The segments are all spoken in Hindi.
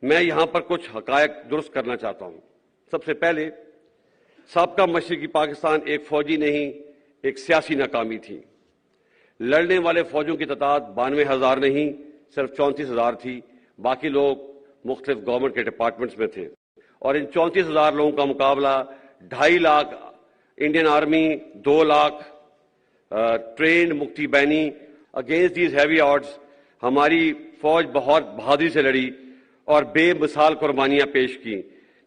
मैं यहां पर कुछ हकायक दुरुस्त करना चाहता हूं। सबसे पहले, साबका मशरिकी पाकिस्तान एक फौजी नहीं, एक सियासी नाकामी थी। लड़ने वाले फौजों की तादाद 92,000 नहीं, सिर्फ 34,000 थी। बाकी लोग मुख्तलिफ गवर्नमेंट के डिपार्टमेंट्स में थे और इन 34,000 लोगों का मुकाबला 2.5 lakh Indian army, 2 lakh trend मुक्ति बैनी। अगेंस्ट दीज हैवी ऑड्स हमारी फौज बहुत बहादुरी से लड़ी और बेमिसाल कुर्बानियां पेश की,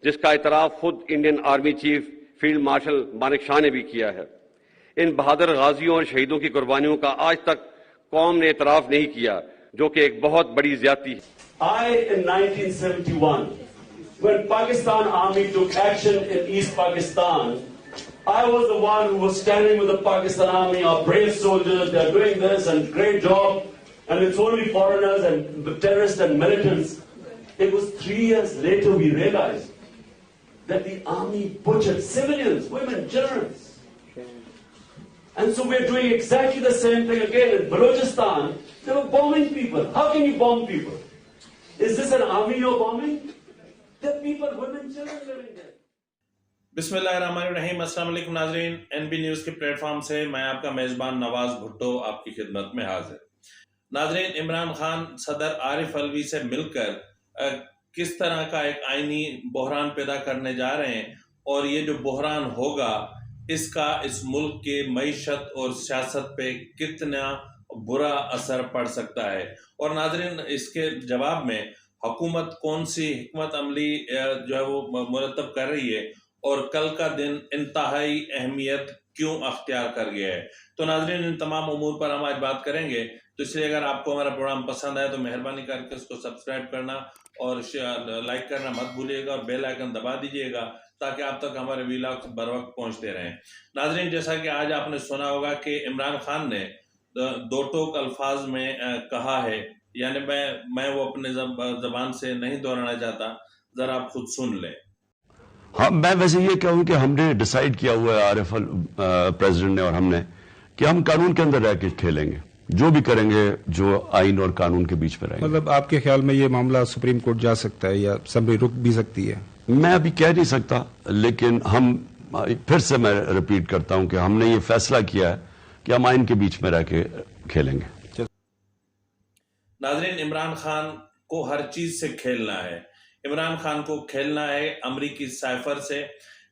जिसका इतराफ खुद Indian army chief field marshal Manek Shah ने भी किया है। इन बहादुर गाजियों और शहीदों की कुर्बानियों का आज तक कौम ने इतराफ नहीं किया, जो कि एक बहुत बड़ी ज्यादती है। In 1971, when Pakistan Army took action in East Pakistan, I was the one who was standing with the Pakistan Army, our brave soldiers, they're doing this and great job, and it's only foreigners and terrorists and militants. It was 3 years later we realized that the army butchered civilians, women, children. And so we're doing exactly the same thing again. In Balochistan, they were bombing people. How can you bomb people? Is this an army you're bombing? There are people, women, children living there. बिस्मिल्लाहिर्रहमानिर्रहीम। अस्सलाम वालेकुम नाज़रीन, एनबी न्यूज़ के प्लेटफॉर्म से मैं आपका मेज़बान नवाज भुट्टो आपकी खिदमत में हाजिर। नाज़रीन, इमरान खान सदर आरिफ अलवी से मिलकर किस तरह का एक आईनी बहरान पैदा करने जा रहे हैं और ये जो बहरान होगा इसका इस मुल्क के मईशत और सियासत पे कितना बुरा असर पड़ सकता है। और नाज़रीन, इसके जवाब में हुकूमत कौन सी हिकमत अमली जो है वो मुरतब कर रही है और कल का दिन इंतहाई अहमियत क्यों अख्तियार कर गया है। तो नाज़रीन, इन तमाम उमूर पर हम आज बात करेंगे। तो इसलिए अगर आपको हमारा प्रोग्राम पसंद आए तो मेहरबानी करके उसको सब्सक्राइब करना और लाइक करना मत भूलिएगा और बेल आइकन दबा दीजिएगा ताकि आप तक हमारे व्लॉग्स बर वक्त पहुँचते रहें। नाज़रीन, जैसा कि आज आपने सुना होगा कि इमरान खान ने दो टोक अल्फाज में कहा है, यानी मैं वो अपने जबान से नहीं दोहराना चाहता, जरा आप खुद सुन लें। हाँ, मैं वैसे ये कहूँ कि हमने डिसाइड किया हुआ है, आरिफ प्रेसिडेंट ने और हमने, कि हम कानून के अंदर रह के खेलेंगे, जो भी करेंगे जो आइन और कानून के बीच में रहेंगे। मतलब आपके ख्याल में ये मामला सुप्रीम कोर्ट जा सकता है या असम्बली रुक भी सकती है? मैं अभी कह नहीं सकता, लेकिन हम फिर से मैं रिपीट करता हूं कि हमने ये फैसला किया है कि हम आइन के बीच में रह के खेलेंगे। नाज़रीन, इमरान खान को हर चीज से खेलना है। इमरान खान को खेलना है अमरीकी साइफर से,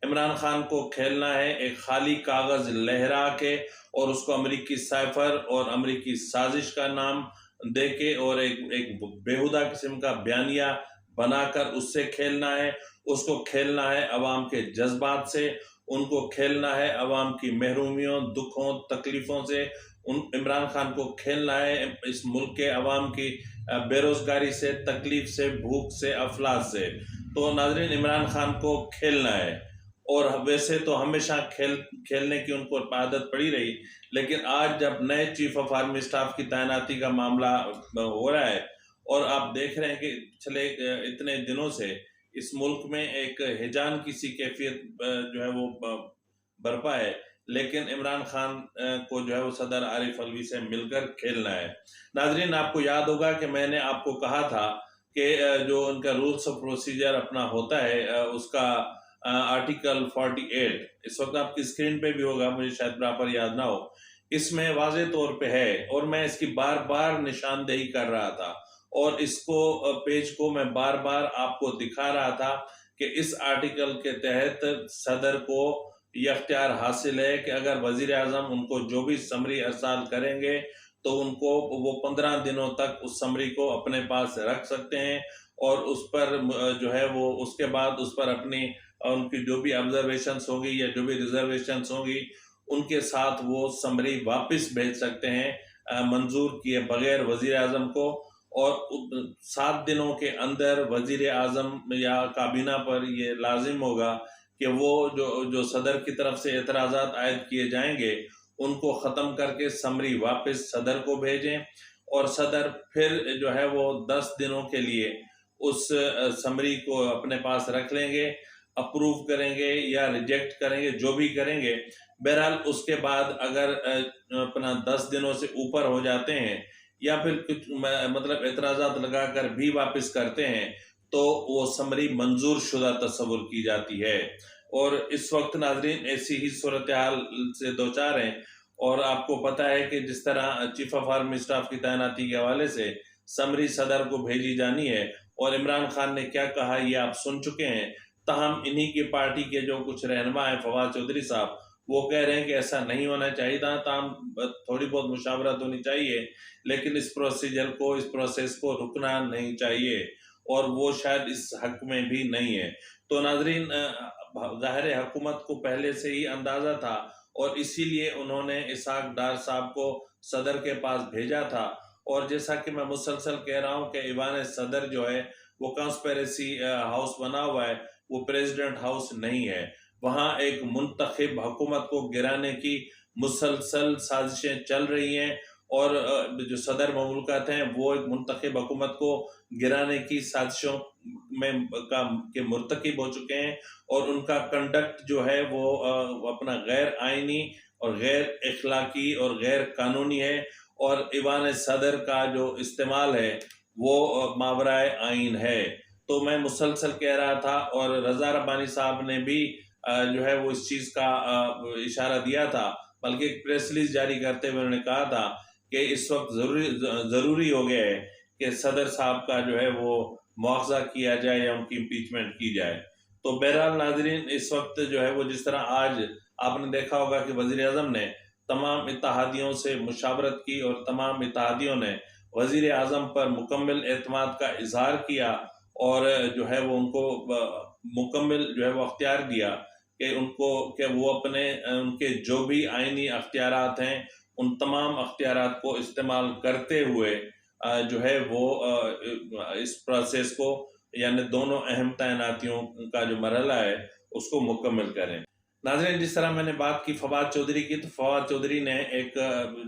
इमरान खान को खेलना है एक खाली कागज लहरा के और उसको अमरीकी साइफर और अमरीकी साजिश का नाम दे के और एक बेहुदा किस्म का बयानिया बनाकर उससे खेलना है। उसको खेलना है अवाम के जज्बात से, उनको खेलना है अवाम की महरूमियों, दुखों, तकलीफों से। इमरान खान को खेलना है इस मुल्क के अवाम की बेरोजगारी से, तकलीफ से, भूख से, अफलास से। तो नाज़रीन, इमरान खान को खेलना है। और वैसे तो हमेशा खेलने की उनको आदत पड़ी रही, लेकिन आज जब नए चीफ ऑफ आर्मी स्टाफ की तैनाती का मामला हो रहा है और आप देख रहे हैं कि पिछले इतने दिनों से इस मुल्क में एक हिजान की सी कैफियत जो है वो बरपा है, लेकिन इमरान खान को जो है वो सदर आरिफ अलवी से मिलकर खेलना है। नाजरीन, आपको याद होगा कि मैंने आपको कहा था कि जो उनका रूल्स ऑफ प्रोसीजर अपना होता है उसका आर्टिकल 48 इस वक्त आपकी स्क्रीन पे भी होगा, मुझे शायद प्रॉपर याद ना हो, इसमें वाज़े तौर पे है और मैं इसकी बार बार निशानदेही कर रहा था और इसको पेज को मैं बार बार आपको दिखा रहा था कि इस आर्टिकल के तहत सदर को यह अख्तियार हासिल है कि अगर वजीर आजम उनको जो भी समरी अरसाल करेंगे तो उनको वो 15 दिनों तक उस समरी को अपने पास रख सकते हैं और उस पर जो है वो उसके बाद उस पर अपनी उनकी जो भी ऑब्जर्वेशंस होंगी या जो भी रिजर्वेशंस होंगी उनके साथ वो समरी वापस भेज सकते हैं मंजूर किए बगैर वजीर आजम को। और 7 दिनों के अंदर वजीर आजम या काबीना पर ये लाजिम होगा कि वो जो सदर की तरफ से एतराज़ात आयद किए जाएंगे उनको ख़त्म करके समरी वापस सदर को भेजें और सदर फिर जो है वो 10 दिनों के लिए उस समरी को अपने पास रख लेंगे, अप्रूव करेंगे या रिजेक्ट करेंगे, जो भी करेंगे। बहरहाल उसके बाद अगर अपना 10 दिनों से ऊपर हो जाते हैं या फिर कुछ मतलब एतराज़ात लगाकर भी वापस करते हैं तो वो समरी मंजूर शुदा तस्वुर की जाती है। और इस वक्त नाजरीन ऐसी ही सूरत हाल से दो चार हैं। और आपको पता है कि जिस तरह चीफ ऑफ आर्मी स्टाफ की तैनाती के हवाले से समरी सदर को भेजी जानी है और इमरान खान ने क्या कहा ये आप सुन चुके हैं। तहम इन्हीं की पार्टी के जो कुछ रहनुमा है फवाद चौधरी साहब, वो कह रहे हैं कि ऐसा नहीं होना चाहिए था, तहम थोड़ी बहुत मुशावरत होनी चाहिए, लेकिन इस प्रोसेस को रुकना नहीं चाहिए और वो शायद इस हक में भी नहीं है। तो नाजरीन ज़ाहिर हुकूमत को पहले से ही अंदाजा था और इसीलिए उन्होंने इसहाक डार साहब को सदर के पास भेजा था। और जैसा कि मैं मुसलसल कह रहा हूँ कि ईवान सदर जो है वो कॉन्स्पिरेसी हाउस बना हुआ है, वो प्रेसिडेंट हाउस नहीं है। वहाँ एक मुंतखब हुकूमत को गिराने की मुसलसल साजिशें चल रही हैं और जो सदर ममलकत हैं वो एक मुंतखब हुकूमत को गिराने की साजिशों में के मुर्तकिब हो चुके हैं और उनका कंडक्ट जो है वो अपना गैर आइनी और गैर इखलाकी और गैर कानूनी है। और ईवान सदर का जो इस्तेमाल है वो मावराए आइन है। तो मैं मुसलसल कह रहा था और रजा रब्बानी साहब ने भी जो है वो इस चीज का इशारा दिया था, बल्कि एक प्रेस रिलीज जारी करते हुए उन्होंने कहा था कि इस वक्त जरूरी हो गया है कि सदर साहब का जो है वो मुआवजा किया जाए या उनकी इम्पीचमेंट की जाए। तो बहरहाल नाजरीन इस वक्त जो है वो जिस तरह आज आपने देखा होगा कि वजीर आजम ने तमाम इत्तेहादियों से मुशावरत की और तमाम इत्तेहादियों ने वजीर आजम पर मुकम्मल एतमाद का इजहार किया और जो है वो उनको मुकम्मल जो है वो अख्तियार दिया कि वो अपने उनके जो भी आइनी अख्तियारात हैं उन तमाम अख्तियारात को इस्तेमाल करते हुए जो है वो इस प्रोसेस को यानी दोनों अहम तैनातियों का जो मरहला है उसको मुकम्मल करें। नाज़रीन जिस तरह मैंने बात की फवाद चौधरी की, तो फवाद चौधरी ने एक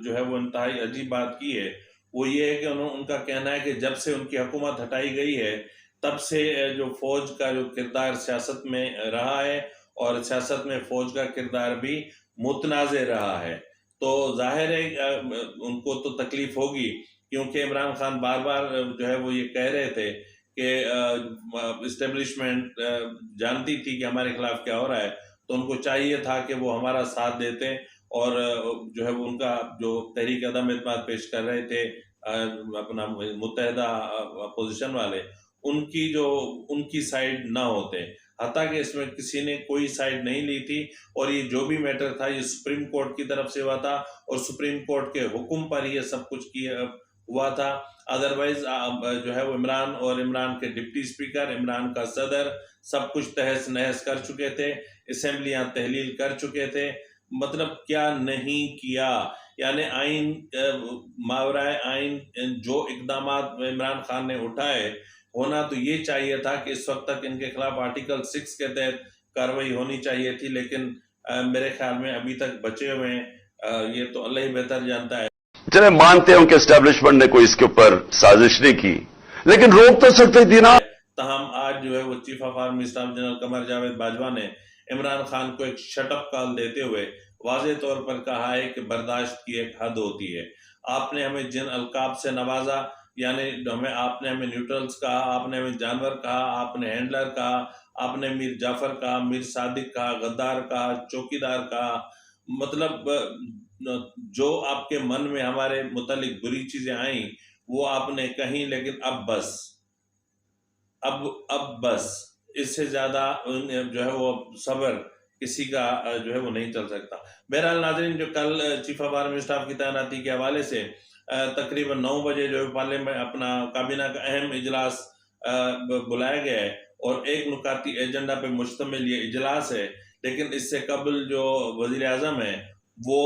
जो है वो इंतहाई अजीब बात की है। वो ये है कि उनका कहना है कि जब से उनकी हुकूमत हटाई गई है तब से जो फौज का जो किरदार सियासत में रहा है और सियासत में फौज का किरदार भी मुतनाज़े रहा है। तो जाहिर है उनको तो तकलीफ होगी क्योंकि इमरान खान बार बार जो है वो ये कह रहे थे कि इस्टेब्लिशमेंट जानती थी कि हमारे खिलाफ क्या हो रहा है, तो उनको चाहिए था कि वो हमारा साथ देते और जो है वो उनका जो तहरीक अदम एतमाद पेश कर रहे थे अपना मुत्तहदा अपोजिशन वाले, उनकी साइड ना होते। हत्ता कि इसमें किसी ने कोई साइड नहीं ली थी और ये जो भी मैटर था ये सुप्रीम कोर्ट की तरफ से हुआ था और सुप्रीम कोर्ट के हुक्म पर ये सब कुछ हुआ था। अदरवाइज जो है वो इमरान और इमरान के डिप्टी स्पीकर, इमरान का सदर सब कुछ तहस नहस कर चुके थे, असेंबलियां तहलील कर चुके थे। मतलब क्या नहीं किया, यानी आइन मावराए आइन जो इकदाम इमरान खान ने उठाए, होना तो ये चाहिए था कि इस वक्त तक इनके खिलाफ आर्टिकल 6 के तहत कार्रवाई होनी चाहिए थी, लेकिन मेरे ख्याल में अभी तक बचे हुए हैं। ये तो अल्लाह ही बेहतर जानता है। चले मानते हैं कि एस्टेब्लिशमेंट ने कोई इसके ऊपर साजिश नहीं की, लेकिन रोक तो सकते थी ना। तहम आज जो है वो chief of army staff general Qamar Javed Bajwa ने इमरान खान को एक शटअप कॉल देते हुए वाज़ेह तौर पर कहा है कि बर्दाश्त की एक हद होती है। आपने हमें जिन अलकाब से नवाजा, यानी आपने हमें न्यूट्रल्स कहा, आपने हमें जानवर कहा, आपने हैंडलर कहा, आपने मीर जाफर कहा, मीर सादिक कहा, गद्दार कहा, चौकीदार कहा, मतलब जो आपके मन में हमारे मुतालिक बुरी चीजें आई वो आपने कही, लेकिन अब बस इससे ज्यादा जो है वो सब्र किसी का जो है वो नहीं चल सकता। बहरहाल नाज़रीन जो कल चीफ ऑफ आर्मी स्टाफ की तैनाती के हवाले से तकरीबन 9 बजे जो है पार्लियामेंट अपना काबीना का अहम इजलास बुलाया गया है और एक नुकाती एजेंडा पे मुश्तमिल ये इजलास है। लेकिन इससे कबल जो वजीर आजम है वो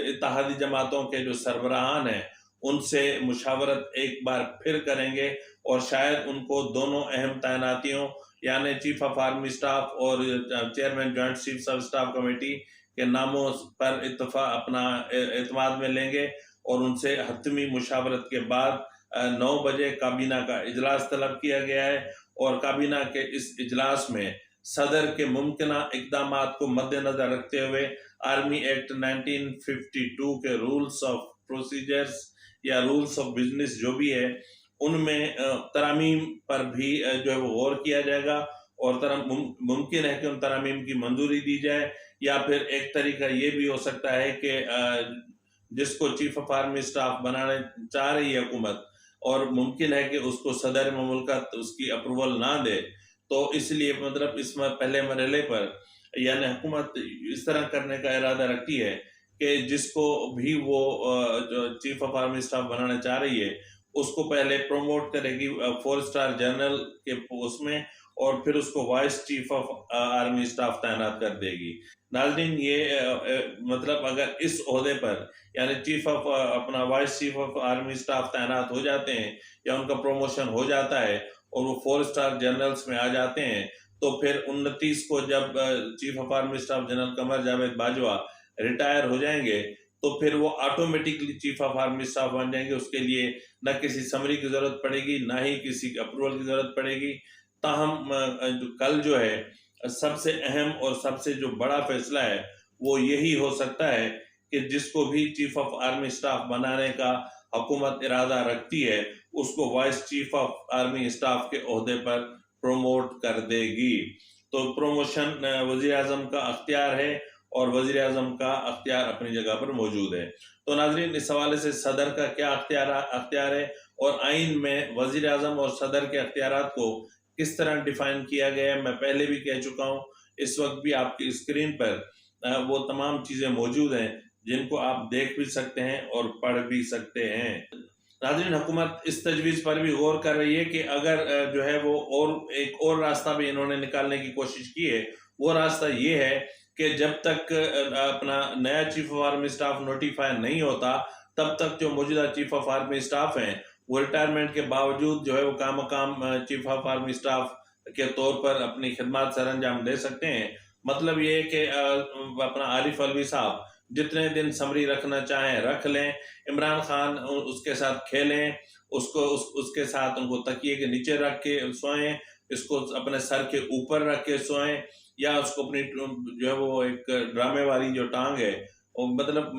इत्तेहादी जमातों के जो सरबराहान हैं उनसे मुशावरत एक बार फिर करेंगे और शायद उनको दोनों अहम तैनातियों यानी चीफ ऑफ आर्मी स्टाफ और chairman joint chief of staff committee के नामों पर अपना एतमाद में लेंगे और उनसे हतमी मुशावरत के बाद 9 बजे काबीना का इजलास तलब किया गया है और काबीना के इस इजलास में सदर के मुमकिना इक़दामात को मद्देनजर रखते हुए आर्मी एक्ट 1952 के रूल्स ऑफ प्रोसीजर्स या रूल्स ऑफ बिजनेस जो भी है उनमें तरामीम पर भी जो है वो गौर किया जाएगा और मुमकिन है कि उन तरामीम की मंजूरी दी जाए, या फिर एक तरीका ये भी हो सकता है कि जिसको चीफ ऑफ आर्मी स्टाफ बनाने चाह रही है हुकूमत, और मुमकिन है कि उसको सदर ममुलकत उसकी अप्रूवल ना दे, तो इसलिए मतलब इस पहले मरहले पर यानी हुकूमत इस तरह करने का इरादा रखती है कि जिसको भी वो जो चीफ ऑफ आर्मी स्टाफ बनाना चाह रही है उसको पहले प्रमोट करेगी 4 स्टार जनरल के पोस्ट में, और फिर उसको vice chief of army staff तैनात कर देगी। नाज़रीन, ये मतलब अगर इस ओहदे पर यानी चीफ ऑफ अपना vice chief of army staff तैनात हो जाते हैं या उनका प्रमोशन हो जाता है और वो 4 स्टार जनरल्स में आ जाते हैं, तो फिर 29 को जब chief of army staff general Qamar Javed Bajwa retire हो जाएंगे तो फिर वो automatically chief of army staff बन जाएंगे। उसके लिए न किसी समरी की जरूरत पड़ेगी, ना ही किसी अप्रूवल की जरूरत पड़ेगी। ताहम कल जो है सबसे अहम और सबसे जो बड़ा फैसला है वो यही हो सकता है कि जिसको भी चीफ ऑफ आर्मी स्टाफ बनाने का हुकूमत इरादा रखती है उसको vice chief of army staff के ओहदे पर प्रमोट कर देगी। तो प्रमोशन वजीर आजम का अख्तियार है और वजीर आजम का अख्तियार अपनी जगह पर मौजूद है। तो नाजरीन, इस हवाले से सदर का क्या अख्तियार है और आइन में वजीर आजम और सदर के अख्तियारात को किस तरह डिफाइन किया गया है, मैं पहले भी कह चुका हूँ। इस वक्त भी आपकी स्क्रीन पर वो तमाम चीजें मौजूद हैं जिनको आप देख भी सकते हैं और पढ़ भी सकते हैं। नाज़रीन, हुकूमत इस तजवीज़ पर भी गौर कर रही है कि अगर जो है वो और एक और रास्ता भी इन्होंने निकालने की कोशिश की है। वो रास्ता ये है कि जब तक अपना नया chief of army staff notify नहीं होता तब तक जो मौजूदा चीफ ऑफ आर्मी स्टाफ हैं वो रिटायरमेंट के बावजूद जो है वो काम चीफ ऑफ आर्मी स्टाफ के तौर पर अपनी खिदमत सर अंजाम दे सकते हैं। मतलब ये है कि अपना आरिफ अलवी साहब जितने दिन समरी रखना चाहें रख लें, इमरान खान उसके साथ खेलें, उसके साथ उनको तकिए के नीचे रख के सोएं, इसको अपने सर के ऊपर रख के सोएं, या उसको अपनी जो है वो एक ड्रामे वाली जो टांग है मतलब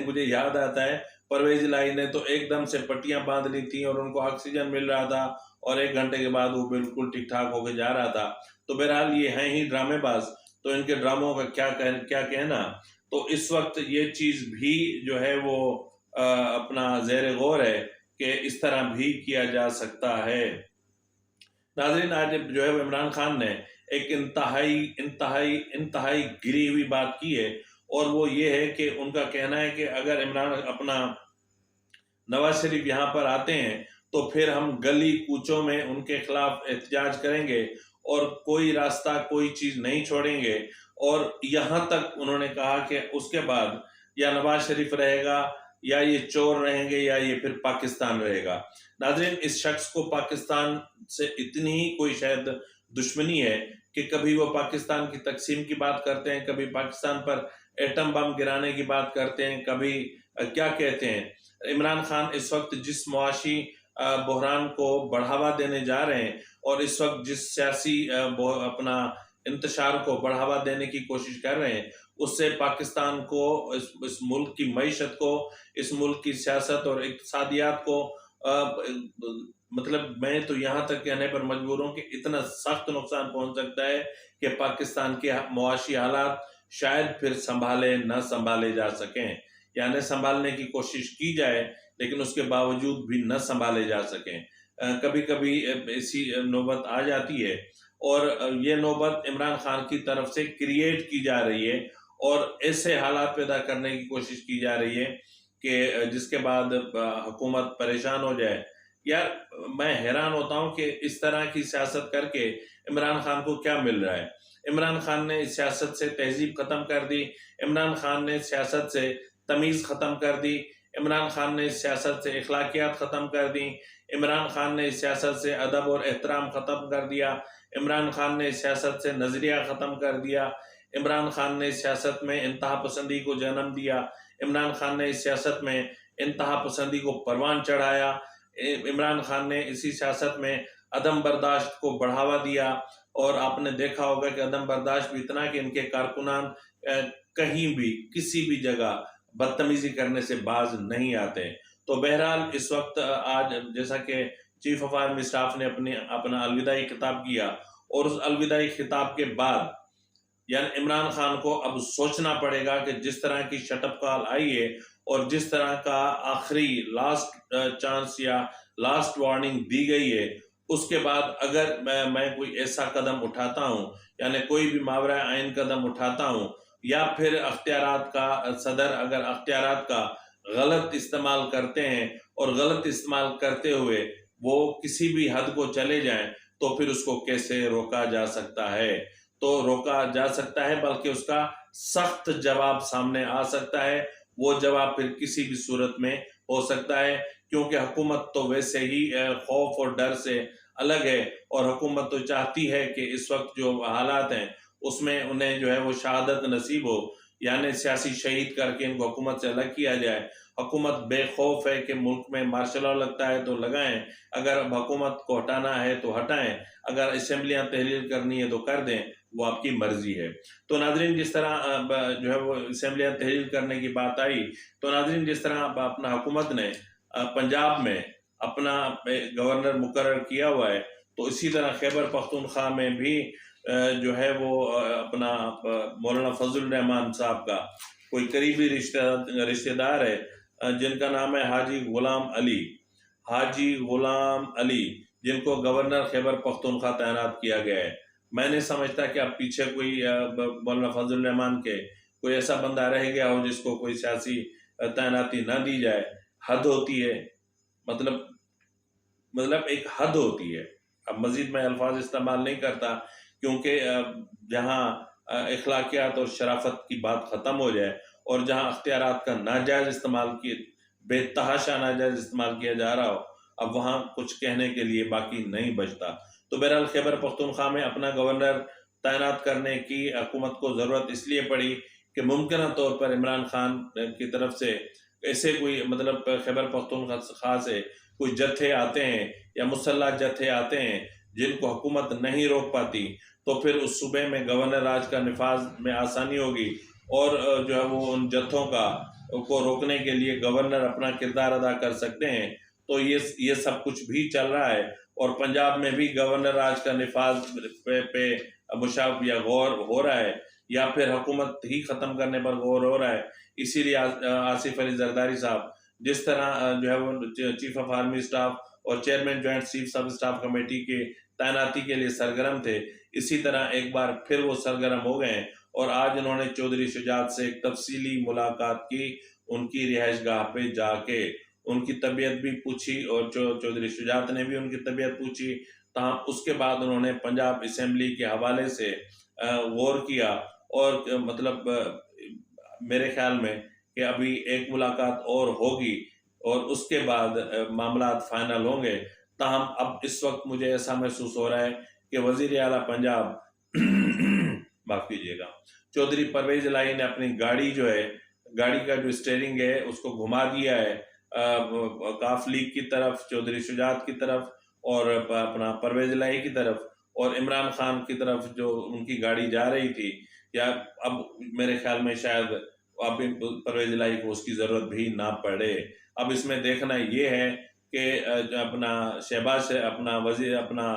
मुझे याद आता है परवेज लाई ने तो एकदम से पट्टियां बांध ली थी और उनको ऑक्सीजन मिल रहा था और 1 घंटे के बाद वो बिल्कुल ठीक ठाक होकर जा रहा था। तो बहरहाल ये हैं ही ड्रामेबाज, तो इनके ड्रामों का क्या कहना। तो इस वक्त ये चीज भी जो है वो अपना जेर गौर है कि इस तरह भी किया जा सकता है। नाज़रीन, आज जो है इमरान खान ने एक इंतहाई गिरी हुई बात की है और वो ये है कि उनका कहना है कि अगर इमरान अपना नवाज शरीफ यहाँ पर आते हैं तो फिर हम गली कूचों में उनके खिलाफ एहतजाज करेंगे और कोई रास्ता कोई चीज नहीं छोड़ेंगे। और यहाँ तक उन्होंने कहा कि उसके बाद या नवाज शरीफ रहेगा या ये चोर रहेंगे या ये फिर पाकिस्तान रहेगा। नाज़रीन, इस शख्स को पाकिस्तान से इतनी ही कोई शायद दुश्मनी है कि कभी वो पाकिस्तान की तकसीम की बात करते हैं, कभी पाकिस्तान पर एटम बम गिराने की बात करते हैं, कभी क्या कहते हैं। इमरान खान इस वक्त जिस मुआशी बहरान को बढ़ावा देने जा रहे हैं और इस वक्त जिस सियासी अपना इंतशार को बढ़ावा देने की कोशिश कर रहे हैं उससे पाकिस्तान को इस मुल्क की मईशत को, इस मुल्क की सियासत और इक्तिसादियात को मतलब मैं तो यहाँ तक कहने पर मजबूर हूँ कि इतना सख्त नुकसान पहुंच सकता है कि पाकिस्तान के मुआशी हालात शायद फिर न संभाले जा सकें, यानी संभालने की कोशिश की जाए लेकिन उसके बावजूद भी न संभाले जा सकें। कभी कभी ऐसी नौबत आ जाती है और ये नौबत इमरान खान की तरफ से क्रिएट की जा रही है और ऐसे हालात पैदा करने की कोशिश की जा रही है कि जिसके बाद हुकूमत परेशान हो जाए। यार, मैं हैरान होता हूं कि इस तरह की सियासत करके इमरान खान को क्या मिल रहा है। इमरान खान ने सियासत से तहजीब खत्म कर दी, इमरान खान ने सियासत से तमीज खत्म कर दी, इमरान खान ने सियासत से अखलाकियात खत्म कर दी, इमरान खान ने सियासत से अदब और एहतराम खत्म कर दिया, इमरान खान ने सियासत से नजरिया खत्म कर दिया, इमरान खान ने सियासत में इंतहा पसंदी को जन्म दिया, इमरान खान ने सियासत में इंतहा पसंदी को परवान चढ़ाया, इमरान खान ने इसी सियासत में अदम बर्दाश्त को बढ़ावा दिया और आपने देखा होगा कि अदम बर्दाश्त भी इतना कि इनके कारकुनान कहीं भी किसी भी जगह बदतमीजी करने से बाज नहीं आते। तो बहरहाल इस वक्त आज जैसा कि चीफ ऑफ आर्मी स्टाफ ने अपना अलविदाई खिताब किया, और उस अलविदाई खिताब के बाद यानी इमरान खान को अब सोचना पड़ेगा कि जिस तरह की शटअप कॉल आई है और जिस तरह का आखिरी लास्ट चांस या लास्ट वार्निंग दी गई है, उसके बाद अगर मैं कोई ऐसा कदम उठाता हूं, यानी कोई भी मावरा आइन कदम उठाता हूं, या फिर अख्तियारात का सदर अगर अख्तियारात का गलत इस्तेमाल करते हैं और गलत इस्तेमाल करते हुए वो किसी भी हद को चले जाएं, तो फिर उसको कैसे रोका जा सकता है? तो रोका जा सकता है, बल्कि उसका सख्त जवाब सामने आ सकता है। वो जवाब फिर किसी भी सूरत में हो सकता है, क्योंकि हुकूमत तो वैसे ही खौफ और डर से अलग है, और हुकूमत तो चाहती है कि इस वक्त जो हालात हैं उसमें उन्हें जो है वो शहादत नसीब हो, यानी सियासी शहीद करके इनको हुकूमत से अलग किया जाए। हुकूमत बेखौफ है कि मुल्क में मार्शल लॉ लगता है तो लगाएं, अगर हुकूमत को हटाना है तो हटाएं, अगर असेंबलियां तहलील करनी है तो कर दें, वो आपकी मर्जी है। तो नाजरीन, जिस तरह जो है वो असेंबलियां तहलील करने की बात आई, तो नाजरीन जिस तरह अपना हुकूमत ने पंजाब में अपना गवर्नर मुकर्रर किया हुआ है, तो इसी तरह खैबर पख्तूनख्वा में भी जो है वो अपना मौलाना फजल रहमान साहब का कोई करीबी रिश्तेदार है जिनका नाम है हाजी गुलाम अली, जिनको गवर्नर खैबर पख्तूनख्वा तैनात किया गया है। मैं नहीं समझता कि अब पीछे कोई मौलाना फजल रहमान के कोई ऐसा बंदा रह गया हो जिसको कोई सियासी तैनाती ना दी जाए। हद होती है, मतलब एक हद होती है। अब मजीद मैं अल्फाज इस्तेमाल नहीं करता, क्योंकि जहाँ इखलाकियात और शराफत की बात ख़त्म हो जाए और जहाँ अख्तियारात का नाजायज़ इस्तेमाल बेतहाशा नाजायज़ इस्तेमाल किया जा रहा हो, अब वहाँ कुछ कहने के लिए बाकी नहीं बचता। तो बहरहाल खैबर पख्तूनख्वा में अपना गवर्नर तैनात करने की हुकूमत को ज़रूरत इसलिए पड़ी कि मुमकिन तौर पर इमरान खान की तरफ से ऐसे कोई खैबर पख्तूनख्वा से कोई जत्थे आते हैं या मुसल्लह जत्थे आते हैं जिनको हुकूमत नहीं रोक पाती, तो फिर उस सूबे में गवर्नर राज का निफाज में आसानी होगी, और जो है वो उन जत्थों को रोकने के लिए गवर्नर अपना किरदार अदा कर सकते हैं। तो ये सब कुछ भी चल रहा है, और पंजाब में भी गवर्नर राज का निफाज पे मुशाव या गौर हो रहा है, या फिर हुकूमत ही ख़त्म करने पर गौर हो रहा है। इसीलिए आसिफ अली जरदारी साहब जिस तरह जो है वो चीफ ऑफ आर्मी स्टाफ और चेयरमैन ज्वाइंट चीफ सब स्टाफ कमेटी के तैनाती के लिए सरगर्म थे, इसी तरह एक बार फिर वो सरगर्म हो गए, और आज उन्होंने चौधरी शुजात से एक तफसीली मुलाकात की, उनकी रिहाइश गाह पे जाके उनकी तबीयत भी पूछी, और चौधरी शुजात ने भी उनकी तबीयत पूछी। तमाम उसके बाद उन्होंने पंजाब असेंबली के हवाले से गौर किया, और मेरे ख्याल में कि अभी एक मुलाकात और होगी और उसके बाद मामलात फाइनल होंगे। ताहम अब इस वक्त मुझे ऐसा महसूस हो रहा है कि वजीर आला पंजाब माफ कीजिएगा, चौधरी परवेज इलाही ने अपनी गाड़ी का जो स्टीयरिंग है उसको घुमा दिया है काफ लीग की तरफ, चौधरी शुजात की तरफ, और अपना परवेज इलाही की तरफ, और इमरान खान की तरफ जो उनकी गाड़ी जा रही थी। या अब मेरे ख्याल में शायद अब परवेज इलाही को उसकी जरूरत भी ना पड़े। अब इसमें देखना ये है कि अपना शहबाज से अपना वजीर अपना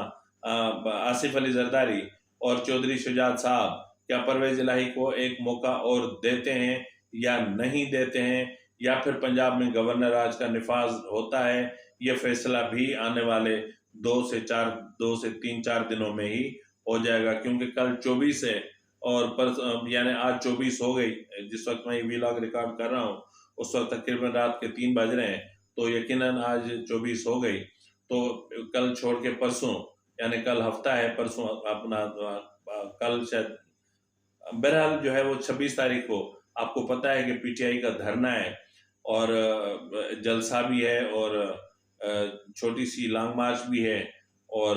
आसिफ अली जरदारी और चौधरी शुजात साहब क्या परवेज इलाही को एक मौका और देते हैं या नहीं देते हैं, या फिर पंजाब में गवर्नर राज का निफाज होता है। ये फैसला भी आने वाले 2 से 3-4 दिनों में ही हो जाएगा, क्योंकि कल 24 है और यानी आज 24 हो गई। जिस वक्त मैं ये व्लॉग रिकॉर्ड कर रहा हूँ उस वक्त तकरीबन रात के 3 बज रहे हैं, तो यकीनन आज 24 हो गई। तो कल छोड़ के परसों, यानी कल हफ्ता है, परसों अपना कल शायद बहरहाल जो है वो 26 तारीख को आपको पता है कि पीटीआई का धरना है और जलसा भी है और छोटी सी लॉन्ग मार्च भी है और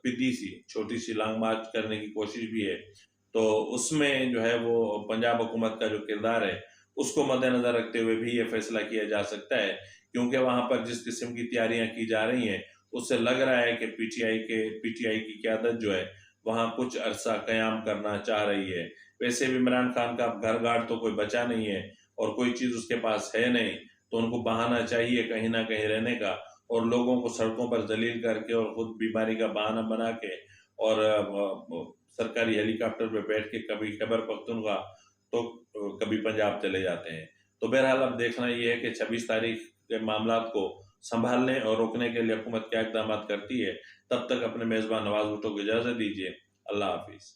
पिद्दी सी छोटी सी लॉन्ग मार्च करने की कोशिश भी है। तो उसमें जो है वो पंजाब हुकूमत का जो किरदार है उसको मद्देनजर रखते हुए भी ये फैसला किया जा सकता है, क्योंकि वहां पर जिस किस्म की तैयारियां की जा रही हैं उससे लग रहा है कि पीटीआई की क़यादत जो है वहां कुछ अरसा कयाम करना चाह रही है। वैसे भी इमरान खान का घर गाड़ तो कोई बचा नहीं है और कोई चीज उसके पास है नहीं, तो उनको बहाना चाहिए कहीं ना कहीं रहने का, और लोगों को सड़कों पर जलील करके और खुद बीमारी का बहाना बना के और सरकारी हेलीकॉप्टर पे बैठ के कभी खैबर पख्तूनख्वा तो कभी पंजाब चले जाते हैं। तो बहरहाल अब देखना ये है कि 26 तारीख के मामला को संभालने और रोकने के लिए हुकूमत क्या इकदाम करती है। तब तक अपने मेजबान नवाज भुट्टो को इजाजत दीजिए। अल्लाह हाफिज।